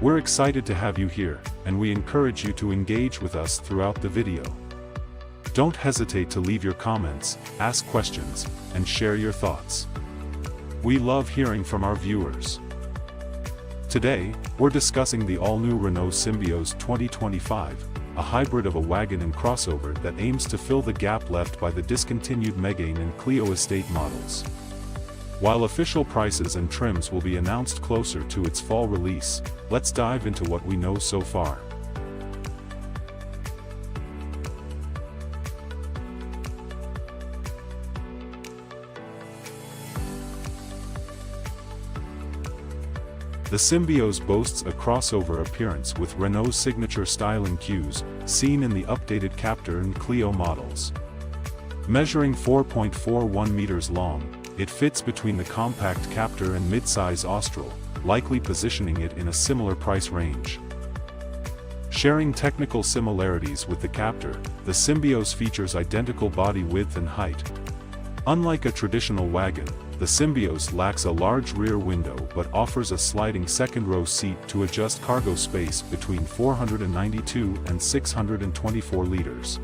We're excited to have you here, and we encourage you to engage with us throughout the video. Don't hesitate to leave your comments, ask questions, and share your thoughts. We love hearing from our viewers. Today, we're discussing the all-new Renault Symbioz 2025, a hybrid of a wagon and crossover that aims to fill the gap left by the discontinued Megane and Clio estate models. While official prices and trims will be announced closer to its fall release, let's dive into what we know so far. The Symbioz boasts a crossover appearance with Renault's signature styling cues, seen in the updated Captur and Clio models. Measuring 4.41 meters long, it fits between the compact Captur and midsize Austral, likely positioning it in a similar price range. Sharing technical similarities with the Captur, the Symbioz features identical body width and height. Unlike a traditional wagon, the Symbioz lacks a large rear window but offers a sliding second-row seat to adjust cargo space between 492 and 624 liters.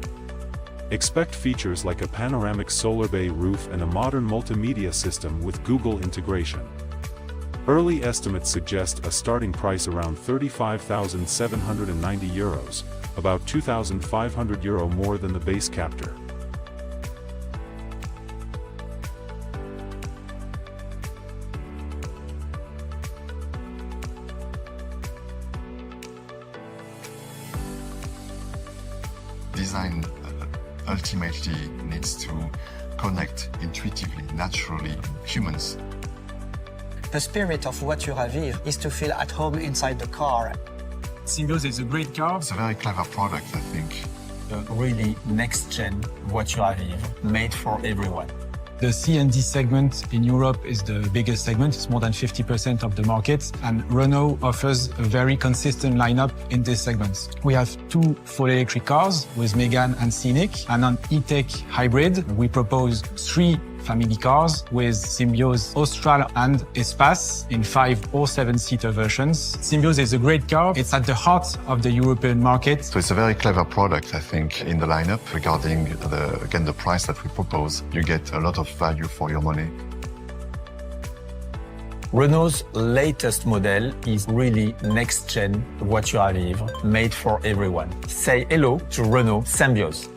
Expect features like a panoramic solar bay roof and a modern multimedia system with Google integration. Early estimates suggest a starting price around €35,790, about €2,500 more than the base Captur. Design ultimately needs to connect intuitively, naturally, humans. The spirit of voiture à vivre is to feel at home inside the car. Symbioz is a great car. It's a very clever product, I think. A really next-gen voiture à vivre, made for everyone. The C and D segment in Europe is the biggest segment. It's more than 50% of the market. And Renault offers a very consistent lineup in this segment. We have two full electric cars with Megane and Scenic. And on E-Tech hybrid, we propose three family cars with Symbioz Austral and Espace in 5 or 7-seater versions. Symbioz is a great car. It's at the heart of the European market. So it's a very clever product, I think, in the lineup. Regarding the price that we propose, you get a lot of value for your money. Renault's latest model is really next-gen voiture à vivre, made for everyone. Say hello to Renault Symbioz.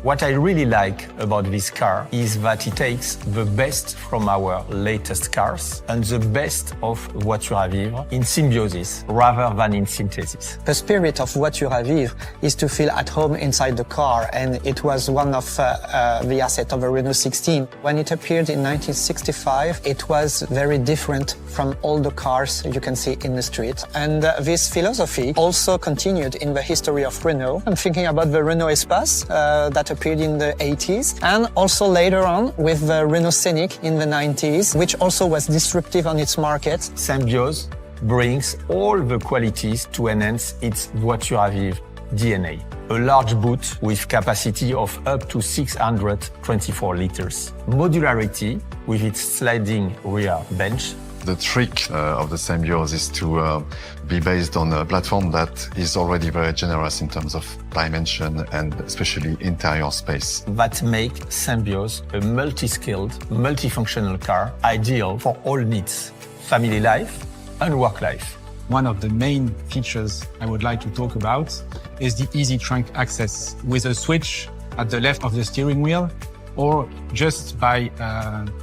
What I really like about this car is that it takes the best from our latest cars and the best of voiture à vivre in symbiosis rather than in synthesis. The spirit of voiture à vivre is to feel at home inside the car, and it was one of the assets of a Renault 16. When it appeared in 1965, it was very different from all the cars you can see in the street. And this philosophy also continued in the history of Renault. I'm thinking about the Renault Espace that appeared in the 80s, and also later on with the Renault Scenic in the 90s, which also was disruptive on its market. Symbioz brings all the qualities to enhance its voiture à vivre DNA. A large boot with capacity of up to 624 liters. Modularity with its sliding rear bench. The trick of the Symbioz is to be based on a platform that is already very generous in terms of dimension and especially interior space. That make Symbioz a multi-skilled, multifunctional car, ideal for all needs, family life and work life. One of the main features I would like to talk about is the easy trunk access with a switch at the left of the steering wheel, or just by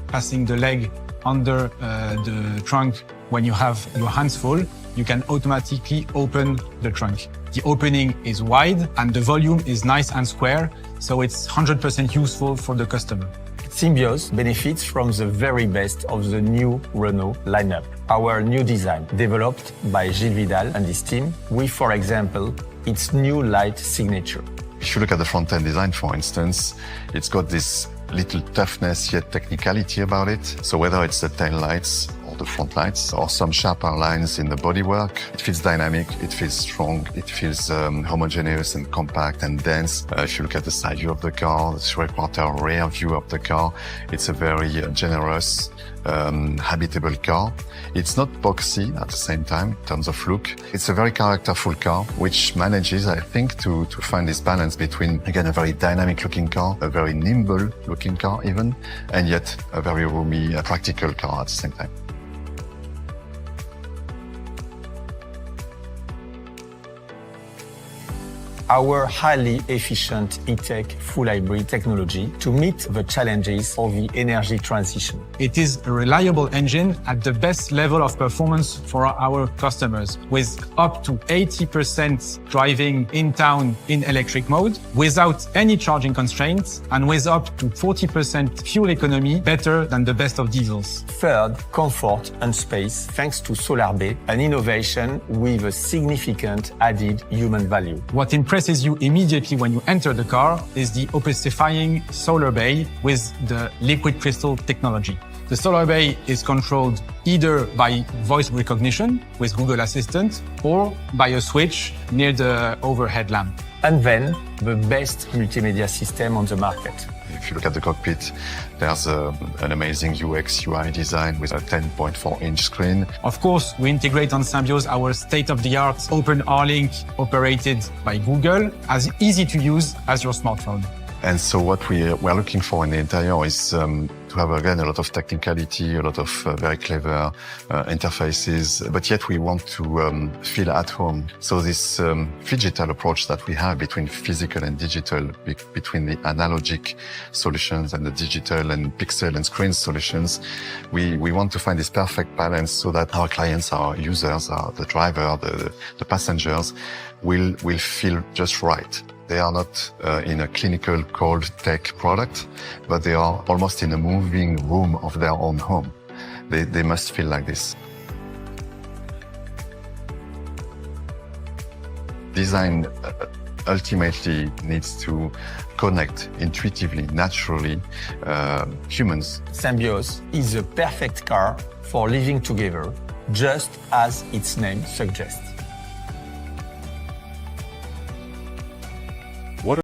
passing the leg under the trunk when you have your hands full, you can automatically open the trunk. The opening is wide and the volume is nice and square, so it's 100% useful for the customer. Symbioz benefits from the very best of the new Renault lineup. Our new design, developed by Gilles Vidal and his team, with, for example, its new light signature. If you look at the front-end design, for instance, it's got this little toughness yet technicality about it. So whether it's the tail lights or the front lights, or some sharper lines in the bodywork. It feels dynamic, it feels strong, it feels homogeneous and compact and dense. If you look at the side view of the car, the three-quarter rear view of the car, it's a very generous, habitable car. It's not boxy at the same time in terms of look. It's a very characterful car, which manages, I think, to find this balance between, again, a very dynamic looking car, a very nimble looking car even, and yet a very roomy, practical car at the same time. Our highly efficient e-tech full hybrid technology to meet the challenges of the energy transition. It is a reliable engine at the best level of performance for our customers, with up to 80% driving in town in electric mode, without any charging constraints, and with up to 40% fuel economy, better than the best of diesels. Third, comfort and space thanks to Solar Bay, an innovation with a significant added human value. What impresses you immediately when you enter the car is the opacifying Solar Bay with the liquid crystal technology. The Solar Bay is controlled either by voice recognition with Google Assistant or by a switch near the overhead lamp. And then, the best multimedia system on the market. If you look at the cockpit, there's an amazing UX UI design with a 10.4-inch screen. Of course, we integrate on Symbioz our state-of-the-art Open R-Link operated by Google, as easy to use as your smartphone. And so what we're looking for in the interior is to have, again, a lot of technicality, a lot of very clever interfaces, but yet we want to feel at home. So this phygital approach that we have between physical and digital, between the analogic solutions and the digital and pixel and screen solutions, we want to find this perfect balance so that our clients, our users, the driver, the passengers will feel just right. They are not in a clinical cold tech product, but they are almost in a moving room of their own home. They must feel like this. Design ultimately needs to connect intuitively, naturally, humans. Symbioz is a perfect car for living together, just as its name suggests.